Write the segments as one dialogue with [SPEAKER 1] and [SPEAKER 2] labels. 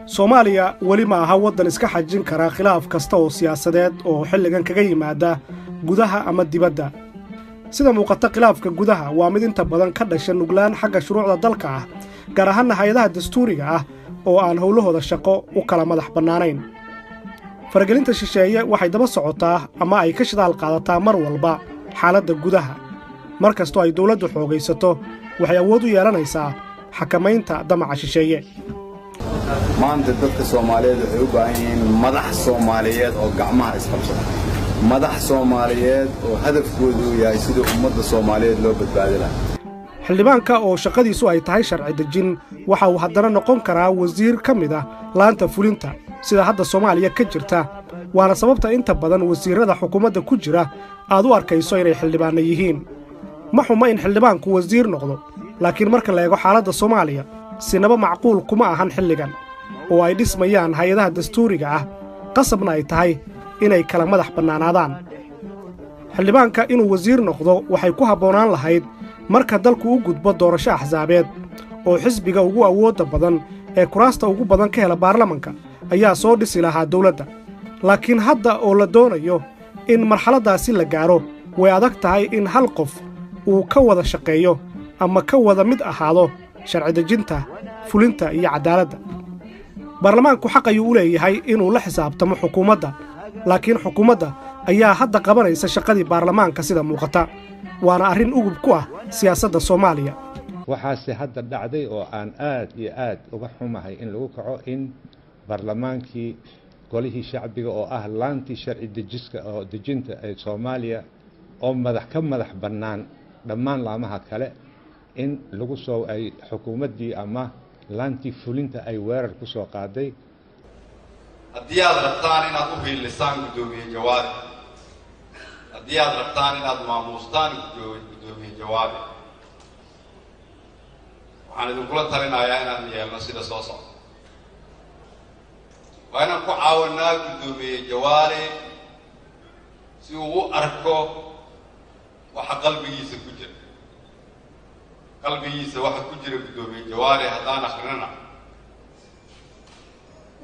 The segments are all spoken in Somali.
[SPEAKER 1] Soomaaliya weli ma aha waddan iska xajin kara khilaaf kasta oo siyaasadeed oo xilligan kaga yimaada gudaha ama dibadda. Sida muuqata khilaafka gudaha waa mid inta badan ka dhasha nuglaan xagga shuruucda dalka ah, gaar ahaan hay'adaha dastuuriga ah oo aan howlahooda shaqo u kala madax bannaanayn. Faragelinta shisheeye waxay daba socotaa ama ay ka shidaal qaadataa mar walba xaaladda gudaha. Mar kastoo ay dawladdu xoogaysato, waxay awood u yeelanaysaa xakamaynta damaca shisheeye.
[SPEAKER 2] maanta dadka Soomaaliyeed waxay u baahan yihiin madax Soomaaliyeed oo gacmaha isqabsada, madax Soomaaliyeed oo hadafkoodu yahay sidii ummadda Soomaaliyeed loo badbaadin lahaa.
[SPEAKER 1] xildhibaanka oo shaqadiisu ay tahay sharci dejin waxa uu haddana noqon karaa wasiir ka mid ah laanta fulinta sida hadda Soomaaliya ka jirta, waana sababta inta badan wasiirada xukuumadda ku jira aad u arkayso inay xildhibaano yihiin. ma xuma in xildhibaanku wasiir noqdo, laakiin marka la eego xaaladda Soomaaliya sinaba macquul kuma ahan xilligan oo ay dhismayaan hay'adaha dastuuriga ah, qasabna ay tahay inay kala madax bannaanaadaan. xildhibaanka inuu wasiir noqdo waxay ku habboonaan lahayd marka dalku u gudbo doorasho axsaabeed oo xisbiga ugu awoodda badan ee kuraasta ugu badan ka hela baarlamanka ayaa soo dhisi lahaa dawladda. laakiin hadda oo la doonayo in marxaladdaasi la gaaro, way adag tahay in hal qof uu ka wada shaqeeyo ama ka wada mid ahaado sharci dejinta, fulinta iyo cadaaladda. baarlamaanku xaq ayuu u leeyahay inuu la xisaabtamo xukuumadda, laakiin xukuumadda ayaa hadda qabanaysa shaqadii baarlamaanka sida muuqata, waana arrin ugub ku ah siyaasadda Soomaaliya.
[SPEAKER 3] waxaase hadda dhacday oo aan aad iyo aad uga xumahay in lagu kaco in baarlamaankii golihii shacbiga oo ah laantii sharci dejinta ee Soomaaliya oo ka madax bannaan dhammaan laamaha kale in lagu soo ay xukuumaddii ama laantii fulinta ay weerar ku soo qaaday.
[SPEAKER 4] haddii aad rabtaan inaad u hiilisaan guddoomiye Jawaari, haddii aad rabtaan inaad maamuustaan guddoomiye Jawaari, waxaan idinkula talinayaa inaan yeelno sida soo socda. waa inaan ku caawinaa guddoomiye Jawaari si uu u arko waxa qalbigiisa ku jira. qalbigiisa waxa ku jira guddoomiye Jawaari haddaan akrinana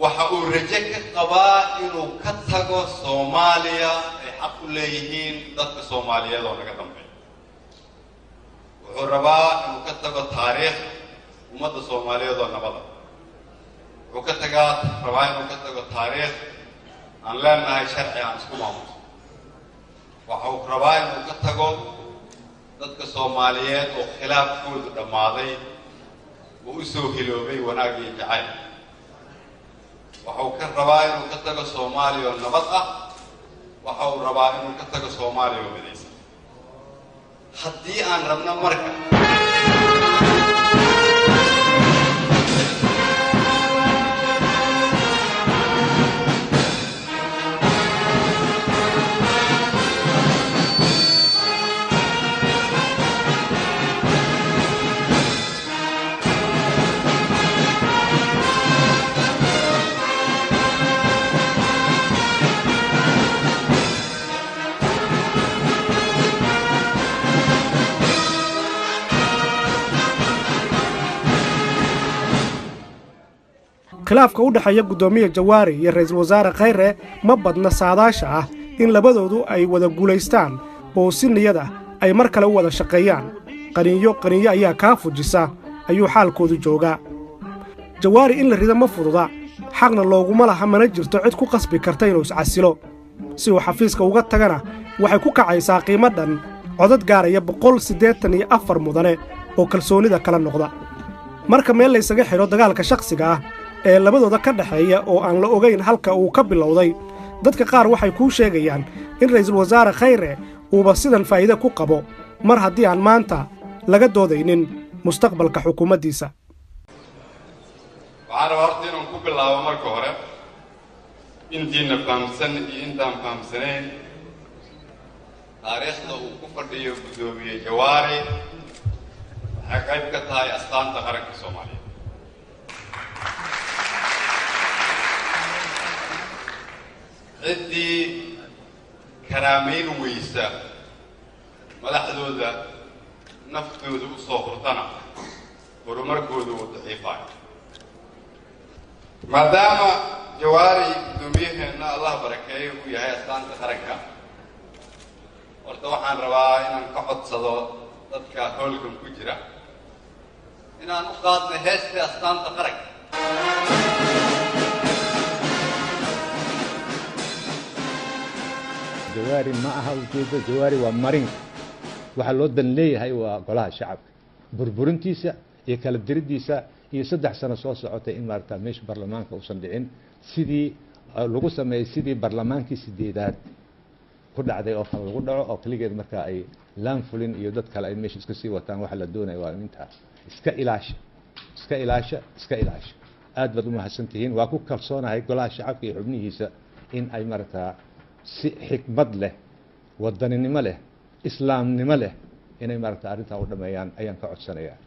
[SPEAKER 4] waxa uu rajo ka qabaa inuu ka tago Soomaaliya ay xaq u leeyihiin dadka Soomaaliyeed oo naga dambeeya. wuxuu rabaa inuu ka tago taariikh ummadda Soomaaliyeed oo nabada. wuxuu rabaa inuu ka tago taariikh aan leenahay sharci aan isku maamuso. waxa uu rabaa inuu ka tago dadka Soomaaliyeed oo khilaafkoodu dhammaaday oo u soo hiloobay wanaag iyo jacayl. waxa uu ka rabaa inuu ka tago Soomaaliya oo nabad ah. waxa uu rabaa inuu ka tago Soomaaliya oo midaysan. haddii aan rabno marka
[SPEAKER 1] khilaafka u dhaxeeya guddoomiye Jawaari iyo ra'iisul wasaare Khayre ma badna saadaasha ah in labadoodu ay wada guulaystaan oo si niyad ah ay mar kale u wada shaqeeyaan. qaniyo ayaa kaa fujisa ayuu xaalkoodu joogaa. Jawaari in la rido ma fududa, xaqna looguma laha, mana jirto cid ku qasbi karta inuu iscasilo. si uu xafiiska uga tagana waxay ku kacaysaa qiimo dhan codad gaaraya 184 mudane oo kalsoonida kala noqda. marka meel la isaga xiro dagaalka shakhsiga ah ee labadooda ka dhaxeeya oo aan la ogeyn halka uu ka bilowday, dadka qaar waxay kuu sheegayaan in ra'iisul wasaare Khayre uuba sidan faa'iido ku qabo mar haddii aan maanta laga doodaynin mustaqbalka xukuumaddiisa.
[SPEAKER 4] waxaan rabaa horta inaan ku bilaabo marka hore intiina fahamsan iyo intaan fahamsanayn taariikhda uu ku fadhiyo guddoomiye Jawaari waxay qayb ka tahay astaanta qaranka Soomaaliya. ciddii karaamayn weysa madaxdooda naftooda u soo hurtana horumarkooda uu daciifayo. maadaama jawaari guddoomiyaheena allah barakeeyo uu yahay astaanta qaranka horta waxaan rabaa inaan ka codsado dadka howlkan ku jira inaan u qaadno heesta astaanta qaranka.
[SPEAKER 3] jawaari ma aha ujeedda, jawaari waa marin. waxaa loo dan leeyahay waa golaha shacabka burburintiisa iyo kala diriddiisa iyo 3 sano soo socotay in maaragtaa meesha baarlamaanka uusan dhicin sidii lagu sameeyey sidii baarlamaankii 8aad ku dhacday oo kale lagu dhaco oo kaligeed markaa ay laan fulin iyo dad kale ay meesha iska sii wataan waxa la doonayo waa intaa iska ilaasha aad baad u mahadsantihiin. waa ku kalsoonahay golaha shacabka iyo xubnihiisa in ay maaragtaa si xikmad leh wadaninimo leh islaamnimo leh inay maaragtaa arrintaa u dhameeyaan ayaan ka codsanayaa.